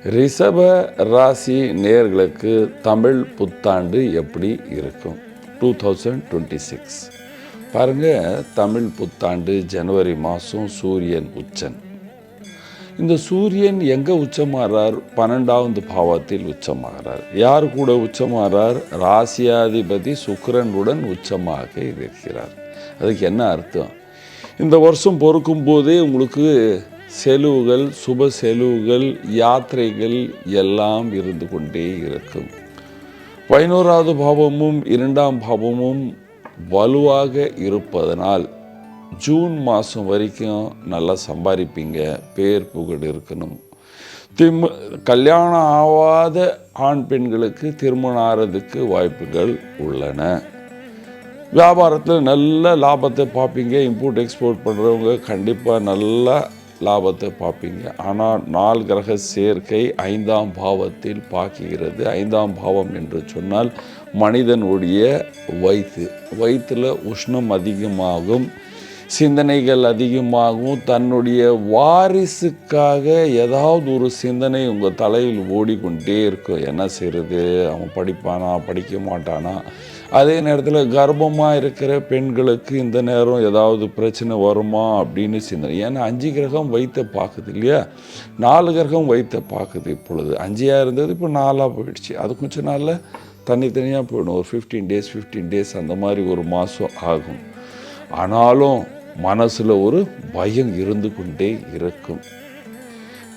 ரிஷப ராசி நேயர்களுக்கு தமிழ் புத்தாண்டு எப்படி இருக்கும் 2026? பாருங்கள், தமிழ் புத்தாண்டு ஜனவரி மாதம் சூரியன் உச்சன். இந்த சூரியன் எங்கே உச்சமாகிறார்? 12வது பாவத்தில் உச்சமாகிறார். யார் கூட உச்சமாகிறார்? ராசியாதிபதி சுக்கிரனுடன் உச்சமாக இருக்கிறார். அதுக்கு என்ன அர்த்தம்? இந்த வருஷம் பொறுக்கும் போதே உங்களுக்கு செலவுகள், சுப செலவுகள், யாத்திரைகள் எல்லாம் இருந்து கொண்டே இருக்கும். 11வது பாவமும் 2ஆம் பாவமும் வலுவாக இருப்பதனால் ஜூன் மாதம் வரைக்கும் நல்லா சம்பாதிப்பீங்க. பேர் புகழ் இருக்கணும். கல்யாணம் ஆகாத ஆண் பெண்களுக்கு திருமணம் ஆகிறதுக்கு வாய்ப்புகள் உள்ளன. வியாபாரத்தில் நல்ல லாபத்தை பார்ப்பீங்க. இம்போர்ட் எக்ஸ்போர்ட் பண்ணுறவங்க கண்டிப்பாக நல்லா லாபத்தை பார்ப்பீங்க. ஆனால் 4 கிரக சேர்க்கை 5ஆம் பாவத்தில் பார்க்கிறது. 5ஆம் பாவம் என்று சொன்னால் மனிதனுடைய வயிற்றில் உஷ்ணம் அதிகமாகும், சிந்தனைகள் அதிகமாகும். தன்னுடைய வாரிசுக்காக ஏதாவது ஒரு சிந்தனை உங்கள் தலையில் ஓடிக்கொண்டே இருக்கும். என்ன செய்கிறது? அவன் படிப்பானா, படிக்க மாட்டானா? அதே நேரத்தில் கர்ப்பமாக இருக்கிற பெண்களுக்கு இந்த நேரம் ஏதாவது பிரச்சனை வருமா அப்படின்னு சிந்தனை. ஏன்னா 5 கிரகம் வயிற்றை பார்க்குது இல்லையா? 4 கிரகம் வயிற்றை பார்க்குது. இப்பொழுது 5ஆக இருந்தது, இப்போ 4ஆக போயிடுச்சு. அது கொஞ்சம் நாளில் தனித்தனியாக போயிடும். ஒரு 15 டேஸ் அந்த மாதிரி ஒரு மாதம் ஆகும். ஆனாலும் மனசில் ஒரு பயம் இருந்து கொண்டே இருக்கும்.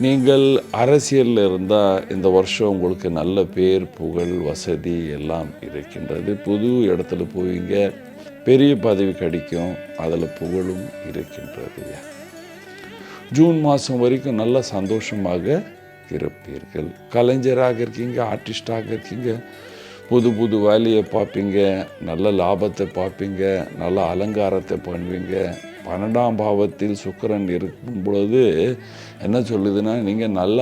நீங்கள் அரசியலில் இருந்தால் இந்த வருஷம் உங்களுக்கு நல்ல பேர் புகழ் வசதி எல்லாம் இருக்கின்றது. புது இடத்துல போவீங்க, பெரிய பதவி கிடைக்கும், அதில் புகழும் இருக்கின்றது. ஜூன் மாதம் வரைக்கும் நல்ல சந்தோஷமாக இருப்பீர்கள். கலைஞராக இருக்கீங்க, ஆர்டிஸ்டாக இருக்கீங்க, புது வேலையை பார்ப்பீங்க, நல்ல லாபத்தை பார்ப்பீங்க, நல்ல அலங்காரத்தை பண்ணுவீங்க. 12ஆம் பாவத்தில் சுக்கிரன் இருக்கும் பொழுது என்ன சொல்லுதுன்னா, நீங்கள் நல்ல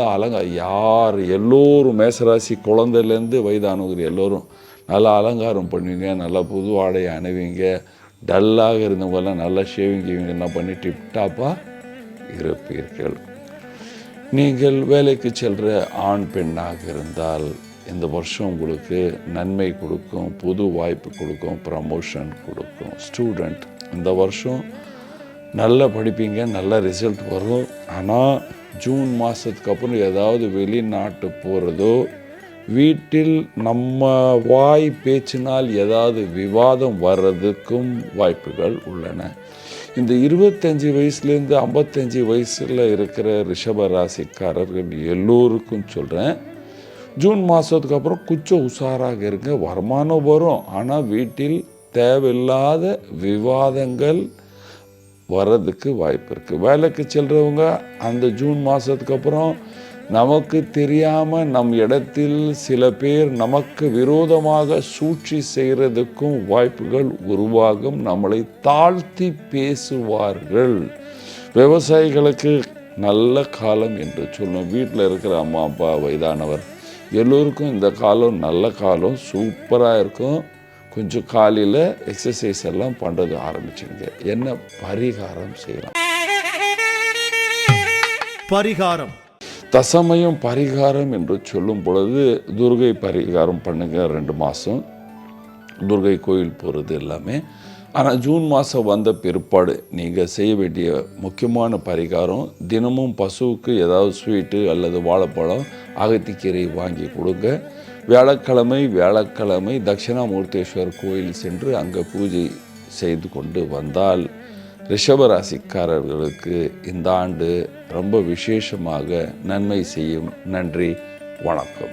எல்லோரும் மேசராசி குழந்தையிலேருந்து வயதானவர் எல்லோரும் நல்லா அலங்காரம் பண்ணுவீங்க, நல்லா புது ஆடை அணிவீங்க. டல்லாக இருந்தவங்கெல்லாம் நல்லா ஷேவிங் என்ன பண்ணி டிப்டாப்பாக இருப்பீர்கள். நீங்கள் வேலைக்கு செல்கிற ஆண் பெண்ணாக இருந்தால் இந்த வருஷம் உங்களுக்கு நன்மை கொடுக்கும், புது வாய்ப்பு கொடுக்கும், ப்ரமோஷன் கொடுக்கும். ஸ்டூடெண்ட், இந்த வருஷம் நல்லா படிப்பீங்க, நல்ல ரிசல்ட் வரும். ஆனால் ஜூன் மாதத்துக்கு அப்புறம் ஏதாவது வெளிநாட்டு போகிறதோ, வீட்டில் நம்ம வாய் பேச்சினால் ஏதாவது விவாதம் வர்றதுக்கும் வாய்ப்புகள் உள்ளன. இந்த 25 வயசுலேருந்து 55 வயசில் இருக்கிற ரிஷப ராசிக்காரர்கள் எல்லோருக்கும் சொல்கிறேன், ஜூன் மாதத்துக்கு அப்புறம் கொஞ்சம் உஷாராக இருங்க. வருமானம் வரும், ஆனால் வீட்டில் தேவையில்லாத விவாதங்கள் வர்றதுக்கு வாய்ப்பு இருக்குது. வேலைக்கு செல்கிறவங்க அந்த ஜூன் மாதத்துக்கு அப்புறம் நமக்கு தெரியாமல் நம் இடத்தில் சில பேர் நமக்கு விரோதமாக சூழ்ச்சி செய்கிறதுக்கும் வாய்ப்புகள் உருவாகும். நம்மளை தாழ்த்தி பேசுவார்கள். விவசாயிகளுக்கு நல்ல காலம் என்று சொல்லணும். வீட்டில் இருக்கிற அம்மா அப்பா வயதானவர் எல்லோருக்கும் இந்த காலம் நல்ல காலம், சூப்பராக இருக்கும். கொஞ்சம் காலையில் எக்ஸசைஸ் எல்லாம் பண்ணுறது ஆரம்பிச்சுங்க. என்ன பரிகாரம் செய்யலாம்? பரிகாரம் தசமயம் பரிகாரம் என்று சொல்லும் பொழுது துர்கை பரிகாரம் பண்ணுங்க. 2 மாதம் துர்கை கோயில் போகிறது எல்லாமே. ஆனால் ஜூன் மாதம் வந்த பிற்பாடு நீங்கள் செய்ய வேண்டிய முக்கியமான பரிகாரம், தினமும் பசுவுக்கு ஏதாவது ஸ்வீட்டு அல்லது வாழைப்பழம், அகத்திக்கீரை வாங்கி கொடுங்க. வியாழக்கிழமை தட்சிணாமூர்த்தேஸ்வர் கோயில் சென்று அங்கே பூஜை செய்து கொண்டு வந்தால் ரிஷபராசிக்காரர்களுக்கு இந்த ஆண்டு ரொம்ப விசேஷமாக நன்மை செய்யும். நன்றி, வணக்கம்.